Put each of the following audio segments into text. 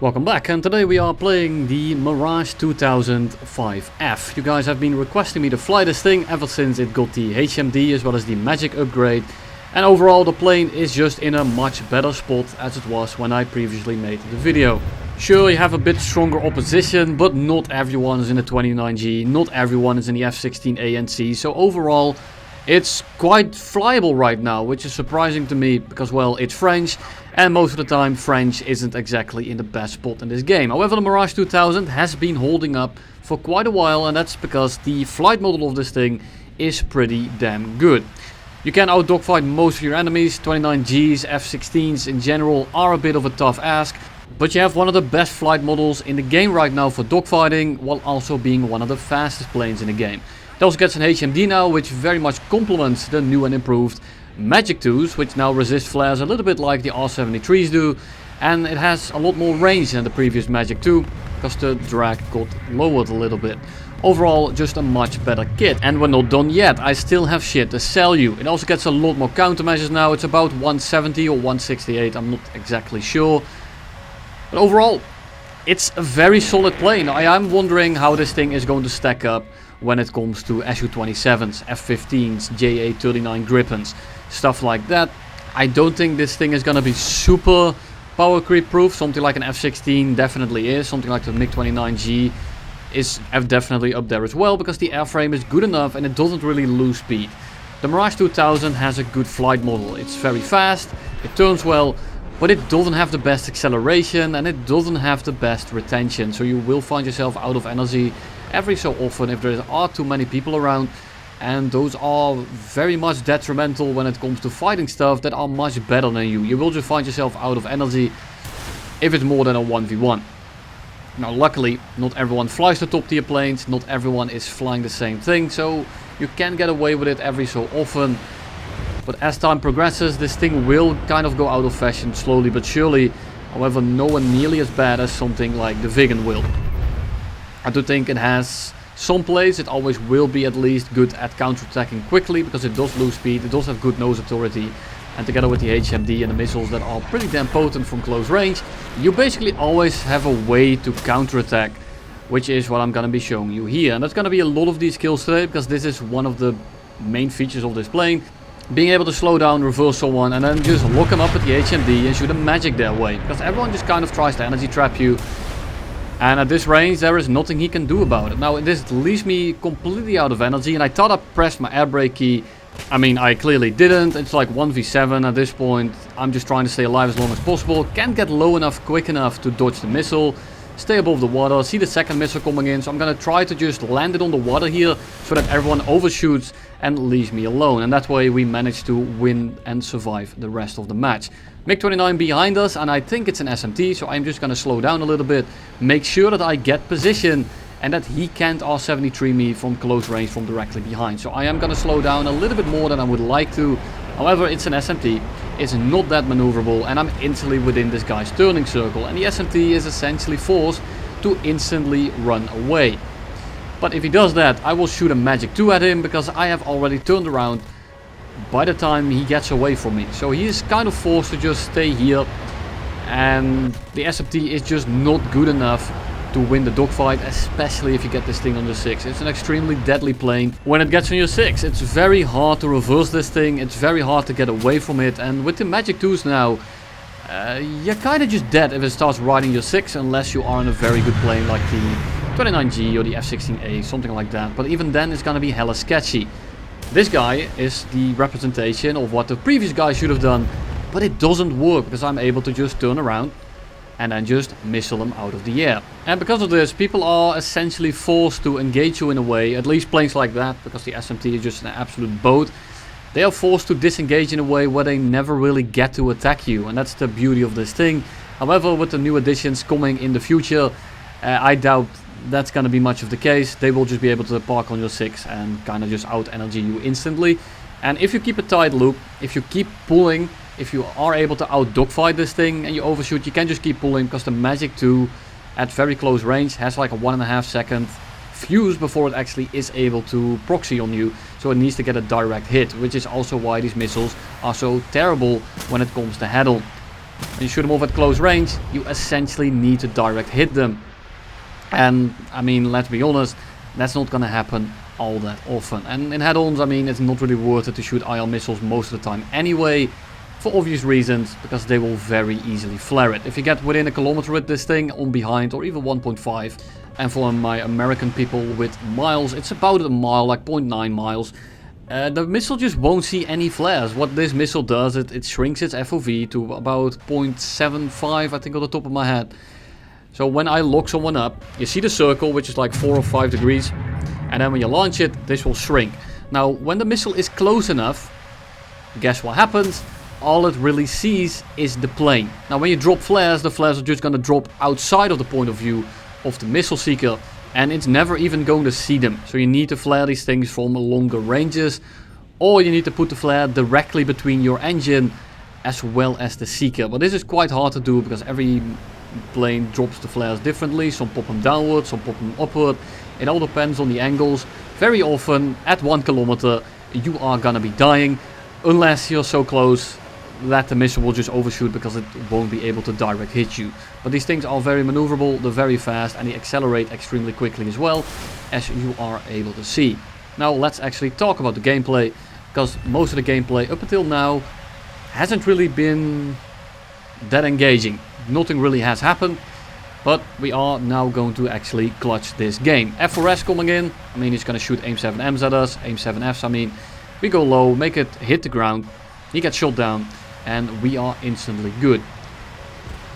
Welcome back, and today we are playing the Mirage 2005F. You guys have been requesting me to fly this thing ever since it got the HMD as well as the magic upgrade. And overall the plane is just in a much better spot as it was when I previously made the video. Sure, you have a bit stronger opposition, but not everyone is in the 29G, not everyone is in the F-16A and C, so overall it's quite flyable right now, which is surprising to me because, well, it's French, and most of the time French isn't exactly in the best spot in this game. However, the Mirage 2000 has been holding up for quite a while, and that's because the flight model of this thing is pretty damn good. You can out-dogfight most of your enemies. 29Gs, F-16s in general are a bit of a tough ask, but you have one of the best flight models in the game right now for dogfighting, while also being one of the fastest planes in the game. It also gets an HMD now, which very much complements the new and improved Magic 2s, which now resist flares a little bit like the R73s do, and it has a lot more range than the previous Magic 2, because the drag got lowered a little bit. Overall, just a much better kit. And we're not done yet, I still have shit to sell you. It also gets a lot more countermeasures now. It's about 170 or 168, I'm not exactly sure. But overall, it's a very solid plane. I am wondering how this thing is going to stack up when it comes to Su-27s, F-15s, JA-39 Gripens, stuff like that. I don't think this thing is going to be super power creep proof. Something like an F-16 definitely is. Something like the MiG-29G is definitely up there as well, because the airframe is good enough and it doesn't really lose speed. The Mirage 2000 has a good flight model. It's very fast, it turns well, but it doesn't have the best acceleration and it doesn't have the best retention. So you will find yourself out of energy every so often if there are too many people around, and those are very much detrimental when it comes to fighting stuff that are much better than you. You will just find yourself out of energy if it's more than a 1v1. Now luckily not everyone flies the top tier planes, not everyone is flying the same thing, so you can get away with it every so often. But as time progresses, this thing will kind of go out of fashion slowly but surely. However, no one nearly as bad as something like the Viggen will. I do think it has some plays. It always will be at least good at counterattacking quickly, because it does lose speed, it does have good nose authority, and together with the HMD and the missiles that are pretty damn potent from close range, you basically always have a way to counterattack, which is what I'm going to be showing you here. And that's going to be a lot of these kills today, because this is one of the main features of this plane. Being able to slow down, reverse someone, and then just lock them up at the HMD and shoot a magic their way, because everyone just kind of tries to energy trap you. And at this range there is nothing he can do about it. Now this leaves me completely out of energy, and I thought I pressed my air brake key. I mean, I clearly didn't. It's like 1v7 at this point. I'm just trying to stay alive as long as possible. Can't get low enough, quick enough to dodge the missile. Stay above the water, see the second missile coming in, so I'm gonna try to just land it on the water here so that everyone overshoots and leaves me alone. And that way we manage to win and survive the rest of the match. MiG-29 behind us, and I think it's an SMT, so I'm just gonna slow down a little bit, make sure that I get position and that he can't R73 me from close range from directly behind. So I am gonna slow down a little bit more than I would like to. However, it's an SMT, it's not that maneuverable, and I'm instantly within this guy's turning circle, and the SMT is essentially forced to instantly run away. But if he does that, I will shoot a Magic 2 at him, because I have already turned around by the time he gets away from me. So he is kind of forced to just stay here, and the SMT is just not good enough to win the dogfight, especially if you get this thing on your 6. It's an extremely deadly plane. When it gets on your 6, it's very hard to reverse this thing, it's very hard to get away from it, and with the Magic 2s now, you're kind of just dead if it starts riding your 6, unless you are in a very good plane like the 29G or the F-16A, something like that. But even then it's gonna be hella sketchy. This guy is the representation of what the previous guy should have done, but it doesn't work because I'm able to just turn around and then just missile them out of the air. And because of this, people are essentially forced to engage you in a way, at least planes like that, because the SMT is just an absolute boat. They are forced to disengage in a way where they never really get to attack you, and that's the beauty of this thing. However, with the new additions coming in the future, I doubt that's going to be much of the case. They will just be able to park on your 6 and kind of just out energy you instantly. And if you keep a tight loop, if you keep pulling, if you are able to out dogfight this thing and you overshoot, you can just keep pulling, because the Magic 2 at very close range has like a 1.5 second fuse before it actually is able to proxy on you. So it needs to get a direct hit, which is also why these missiles are so terrible when it comes to head-on. When you shoot them off at close range, you essentially need to direct hit them. And I mean, let's be honest, that's not gonna happen all that often. And in head-ons, I mean, it's not really worth it to shoot IR missiles most of the time anyway, for obvious reasons, because they will very easily flare it. If you get within a kilometer with this thing on behind, or even 1.5, and for my American people with miles, it's about a mile, like 0.9 miles. The missile just won't see any flares. What this missile does, it shrinks its FOV to about 0.75, I think, on the top of my head. So when I lock someone up, you see the circle, which is like 4 or 5 degrees. And then when you launch it, this will shrink. Now, when the missile is close enough, guess what happens? All it really sees is the plane. Now, when you drop flares, the flares are just going to drop outside of the point of view of the missile seeker. And it's never even going to see them. So you need to flare these things from longer ranges. Or you need to put the flare directly between your engine as well as the seeker. But this is quite hard to do because every plane drops the flares differently. Some pop them downward, some pop them upward. It all depends on the angles. Very often, at 1 kilometer, you are gonna be dying. Unless you're so close that the missile will just overshoot because it won't be able to direct hit you. But these things are very maneuverable, they're very fast, and they accelerate extremely quickly as well, as you are able to see. Now let's actually talk about the gameplay, because most of the gameplay up until now hasn't really been that engaging. Nothing really has happened, but we are now going to actually clutch this game. F4S coming in, I mean, he's going to shoot AIM-7Ms at us, AIM-7Fs, I mean. We go low, make it hit the ground, he gets shot down, and we are instantly good.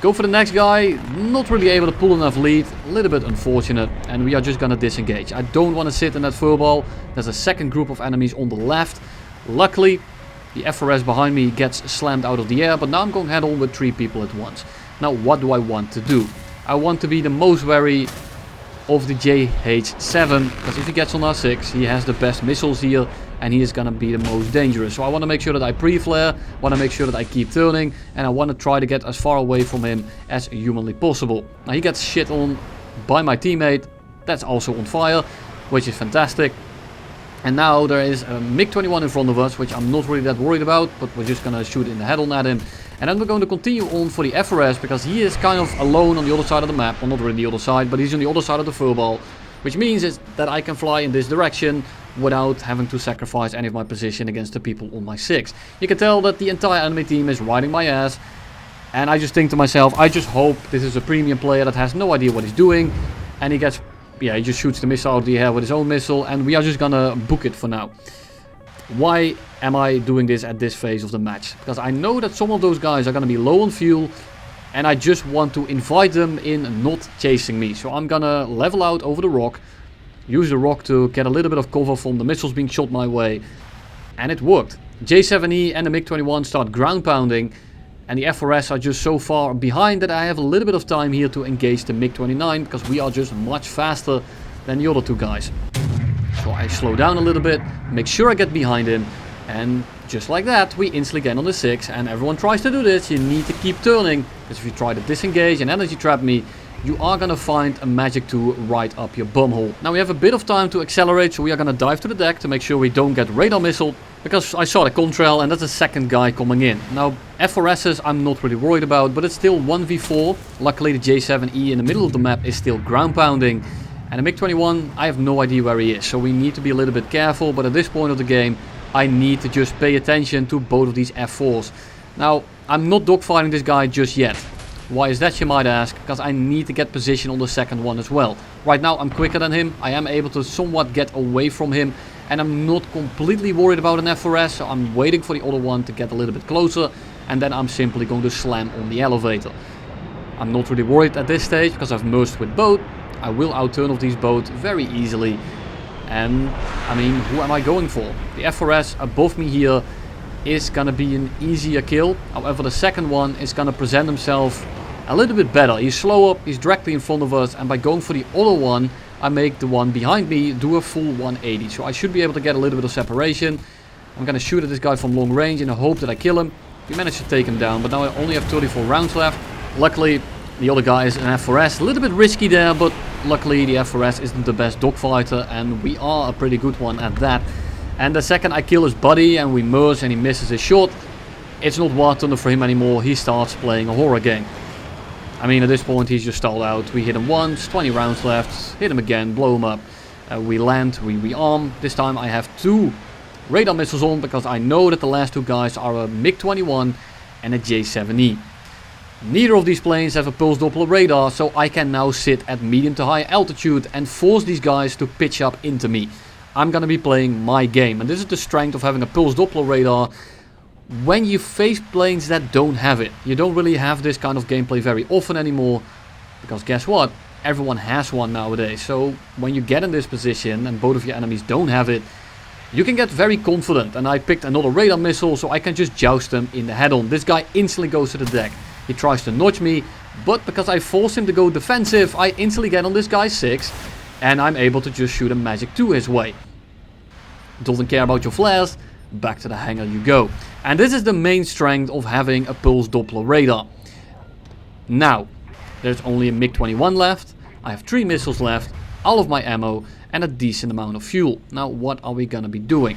Go for the next guy, not really able to pull enough lead, a little bit unfortunate, and we are just gonna disengage. I don't want to sit in that furball. There's a second group of enemies on the left. Luckily, the FRS behind me gets slammed out of the air, but now I'm going head on with 3 people at once. Now, what do I want to do? I want to be the most wary of the JH7, because if he gets on R6, he has the best missiles here, and he is gonna be the most dangerous. So I want to make sure that I pre-flare, want to make sure that I keep turning, and I want to try to get as far away from him as humanly possible. Now he gets shit on by my teammate, that's also on fire, which is fantastic. And now there is a MiG-21 in front of us, which I'm not really that worried about, but we're just gonna shoot in the head-on at him. And then we're going to continue on for the FRS, because he is kind of alone on the other side of the map. Well, not really the other side, but he's on the other side of the furball. Which means is that I can fly in this direction without having to sacrifice any of my position against the people on my 6. You can tell that the entire enemy team is riding my ass. And I just think to myself, I just hope this is a premium player that has no idea what he's doing. And he gets, yeah, he just shoots the missile out of the air with his own missile. And we are just gonna book it for now. Why am I doing this at this phase of the match? Because I know that some of those guys are gonna be low on fuel. And I just want to invite them in not chasing me. So I'm gonna level out over the rock. Use the rock to get a little bit of cover from the missiles being shot my way. And it worked. J7E and the MiG-21 start ground pounding. And the FRS are just so far behind that I have a little bit of time here to engage the MiG-29. Because we are just much faster than the other 2 guys. So I slow down a little bit. Make sure I get behind him. And just like that, we instantly get on the 6. And everyone tries to do this. You need to keep turning. Because if you try to disengage and energy trap me, you are going to find a magic 2 right up your bumhole. Now we have a bit of time to accelerate, so we are going to dive to the deck to make sure we don't get radar missiled. Because I saw the contrail and that's the second guy coming in. Now FRSs I'm not really worried about, but it's still 1v4. Luckily the J7E in the middle of the map is still ground pounding. And the MiG-21, I have no idea where he is, so we need to be a little bit careful. But at this point of the game, I need to just pay attention to both of these F4s. Now, I'm not dogfighting this guy just yet. Why is that, you might ask? Because I need to get position on the second one as well. Right now I'm quicker than him. I am able to somewhat get away from him. And I'm not completely worried about an FRS. So I'm waiting for the other one to get a little bit closer. And then I'm simply going to slam on the elevator. I'm not really worried at this stage because I've merged with both. I will outturn off these boats very easily. And I mean, who am I going for? The FRS above me here is gonna be an easier kill. However, the second one is gonna present himself a little bit better. He's slower, he's directly in front of us, and by going for the other one, I make the one behind me do a full 180. So I should be able to get a little bit of separation. I'm gonna shoot at this guy from long range in the hope that I kill him. We managed to take him down, but now I only have 34 rounds left. Luckily, the other guy is an FRS. A little bit risky there, but luckily the FRS isn't the best dogfighter, and we are a pretty good one at that. And the second I kill his buddy and we merge and he misses his shot, it's not War Thunder for him anymore. He starts playing a horror game. I mean, at this point he's just stalled out. We hit him once, 20 rounds left, hit him again, blow him up. We land, we arm. This time I have 2 radar missiles on because I know that the last 2 guys are a MiG-21 and a J-7E. Neither of these planes have a pulse Doppler radar, so I can now sit at medium to high altitude and force these guys to pitch up into me. I'm gonna be playing my game, and this is the strength of having a pulse Doppler radar. When you face planes that don't have it, you don't really have this kind of gameplay very often anymore, because guess what? Everyone has one nowadays. So when you get in this position and both of your enemies don't have it, you can get very confident. And I picked another radar missile, so I can just joust them in the head-on. This guy instantly goes to the deck. He tries to notch me, but because I force him to go defensive, I instantly get on this guy's 6, and I'm able to just shoot a Magic 2 his way. Doesn't care about your flares, back to the hangar you go. And this is the main strength of having a pulse Doppler radar. Now, there's only a MiG-21 left, I have 3 missiles left, all of my ammo, and a decent amount of fuel. Now, what are we gonna be doing?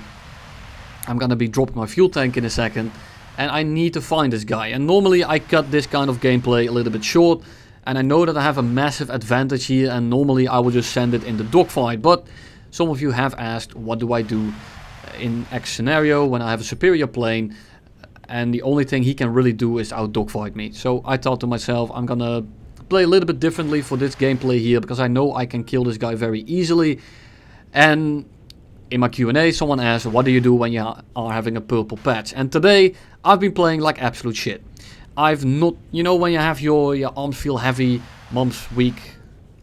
I'm gonna be dropping my fuel tank in a second. And I need to find this guy. And normally I cut this kind of gameplay a little bit short. And I know that I have a massive advantage here. And normally I will just send it in the dogfight. But some of you have asked, what do I do in X scenario when I have a superior plane? And the only thing he can really do is out dogfight me. So I thought to myself, I'm gonna play a little bit differently for this gameplay here. Because I know I can kill this guy very easily. And in my Q&A, someone asked, what do you do when you are having a purple patch? And today, I've been playing like absolute shit. I've not, you know, when you have your arms feel heavy, mom's weak,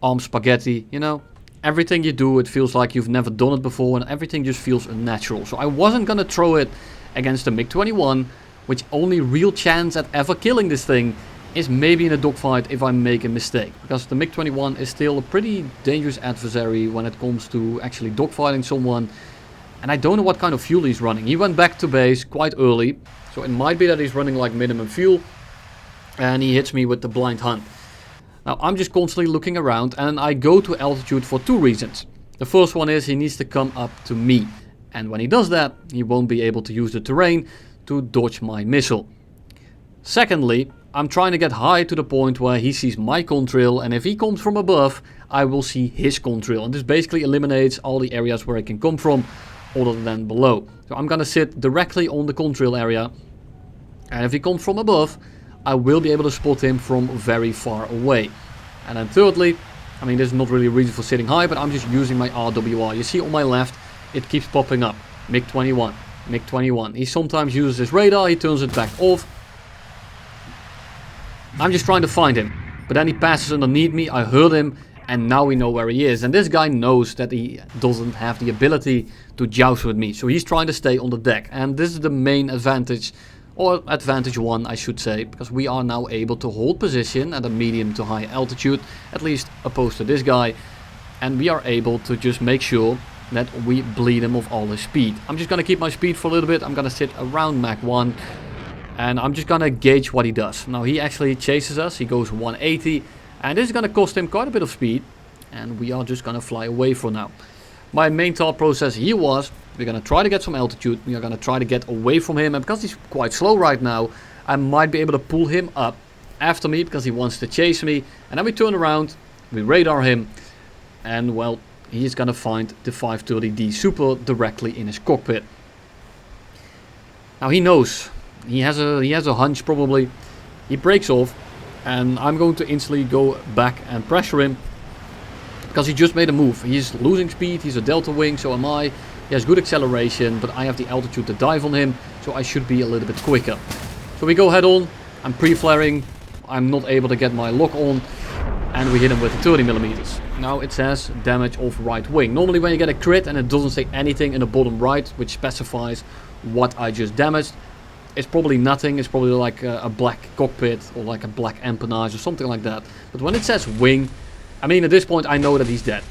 arms spaghetti, you know. Everything you do, it feels like you've never done it before and everything just feels unnatural. So I wasn't gonna throw it against the MiG-21, which only real chance at ever killing this thing is maybe in a dogfight if I make a mistake. Because the MiG-21 is still a pretty dangerous adversary when it comes to actually dogfighting someone. And I don't know what kind of fuel he's running. He went back to base quite early. So it might be that he's running like minimum fuel. And he hits me with the blind hunt. Now I'm just constantly looking around and I go to altitude for 2 reasons. The first one is he needs to come up to me. And when he does that, he won't be able to use the terrain to dodge my missile. Secondly, I'm trying to get high to the point where he sees my contrail, and if he comes from above, I will see his contrail. And this basically eliminates all the areas where he can come from other than below. So I'm gonna sit directly on the contrail area, and if he comes from above, I will be able to spot him from very far away. And then thirdly, I mean, there's not really a reason for sitting high, but I'm just using my RWR. You see on my left, it keeps popping up. MiG-21, MiG-21. He sometimes uses his radar, he turns it back off. I'm just trying to find him, but then he passes underneath me, I heard him, and now we know where he is. And this guy knows that he doesn't have the ability to joust with me, so he's trying to stay on the deck. And this is the main advantage, or advantage 1 I should say, because we are now able to hold position at a medium to high altitude, at least opposed to this guy. And we are able to just make sure that we bleed him of all his speed. I'm just gonna keep my speed for a little bit, I'm gonna sit around Mach 1. And I'm just gonna gauge what he does. Now he actually chases us, he goes 180. And this is gonna cost him quite a bit of speed. And we are just gonna fly away for now. My main thought process here was, we're gonna try to get some altitude. We are gonna try to get away from him. And because he's quite slow right now, I might be able to pull him up after me because he wants to chase me. And then we turn around, we radar him. And well, he is gonna find the 530D Super directly in his cockpit. Now he knows. He has a hunch probably. He breaks off and I'm going to instantly go back and pressure him because he just made a move. He's losing speed, he's a delta wing, so am I. He has good acceleration, but I have the altitude to dive on him, so I should be a little bit quicker. So we go head on, I'm pre-flaring, I'm not able to get my lock on, and we hit him with 30mm. Now it says damage of right wing. Normally when you get a crit and it doesn't say anything in the bottom right, which specifies what I just damaged, it's probably nothing. It's probably like a black cockpit or like a black empennage or something like that. But when it says wing, I mean at this point I know that he's dead.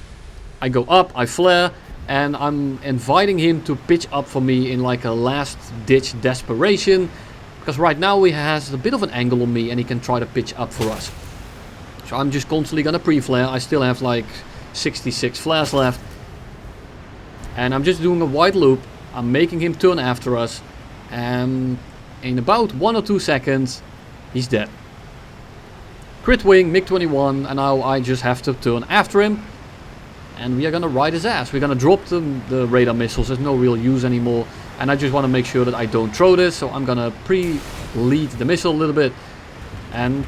I go up, I flare, and I'm inviting him to pitch up for me in like a last ditch desperation. Because right now he has a bit of an angle on me and he can try to pitch up for us. So I'm just constantly gonna pre-flare. I still have like 66 flares left. And I'm just doing a wide loop. I'm making him turn after us. And in about 1 or 2 seconds, he's dead. Crit wing, MiG-21, and now I just have to turn after him. And we are gonna ride his ass. We're gonna drop the radar missiles. There's no real use anymore. And I just want to make sure that I don't throw this. So I'm gonna pre-lead the missile a little bit. And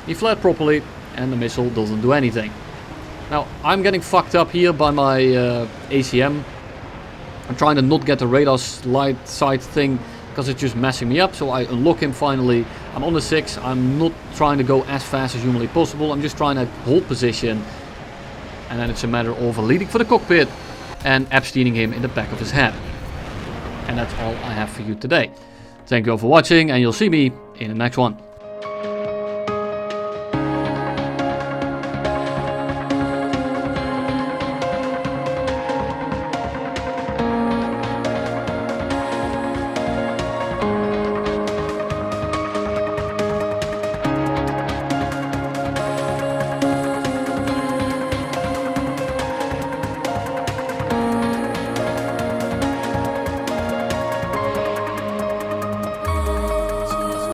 he fled properly. And the missile doesn't do anything. Now, I'm getting fucked up here by my ACM. I'm trying to not get the radar light side thing, because it's just messing me up. So I unlock him finally. I'm on the 6. I'm not trying to go as fast as humanly possible. I'm just trying to hold position. And then it's a matter of leading for the cockpit and Epsteining him in the back of his head. And that's all I have for you today. Thank you all for watching, and you'll see me in the next one.